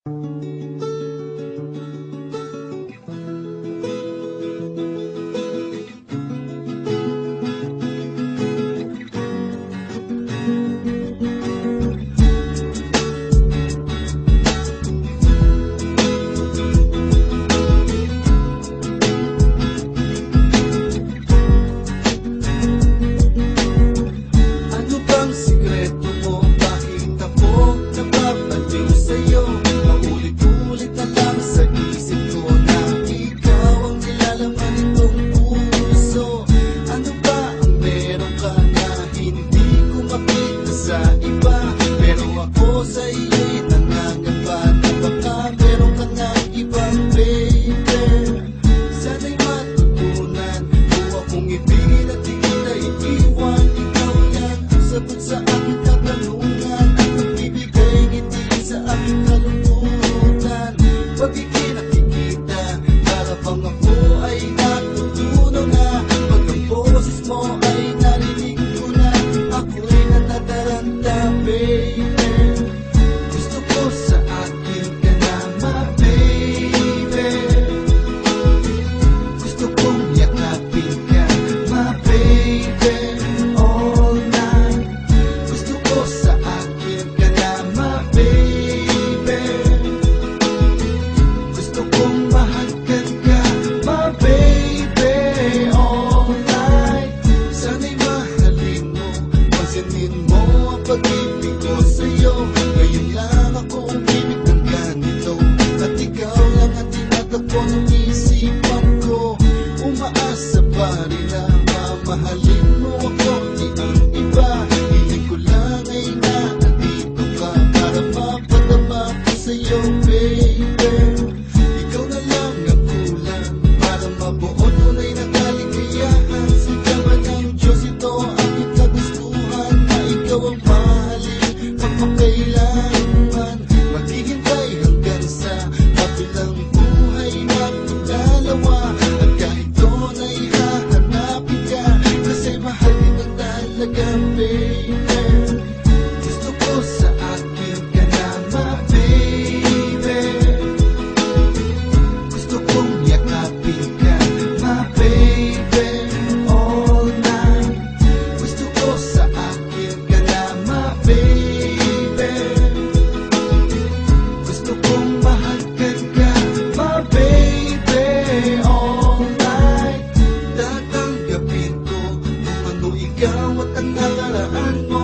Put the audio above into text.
Ano bang sikreto mo? Bakit ako napapaliw sa'yo? Paulit-ulit na lang sa isip ko na ikaw ang nilalaman nitong puso. Ano ba ang meron ka na hindi ko makita sa iba? Pero ako sa iyo'y nangangamba na baka meron ka ng ibang baby. Sana'y matutunan kung akong ibigin at di kita iiwan. Ikaw yan ang sagot sa aking katanungan at nagbibigay ngiti sa aking kalungkutan. Pag ikinakikita, para bang ako ay natutunaw na. Pag ang boses mo ay narinig ko na, ako'y natataranta, baby. Gusto ko sa akin ka na, my baby. Gusto kong yakapin ka, my baby, all night. Gusto ko sa akin ka na, my baby. Gusto kong mahagkan ka, my baby, all night. Sana'y mahalin mo, pansinin mo ang pag-ibig ko sa'yo. Ngayon lang ako umibig ng ganito, at ikaw lang ang tinatakbo ng isipan ko. Umaasa pa rin na mamahalin mo ako, di ang iba. Hiling ko lang ay naandito ka para mapadama ko sa'yo, baby. Ikaw na lang ang kulang para mabuo tunay na kaligayahan. Sigawan ng Diyos, ito ang aking kagustuhan, na ikaw ang mahalin magpakailanman. Maghihintay hanggang sa kabilang buhay magdalawa. At kahit doon ay hahanapin ka, kasi mahal din ang talaga, baby. Gusto ko sa akin ka na, my baby. Gusto kong yakapin ka, my baby, all night. Gusto ko sa akin ka na, my baby. Gusto kong mahagkan ka, my baby, all night. Tatanggapin ko kung ano ikaw at ang nakaraan mo.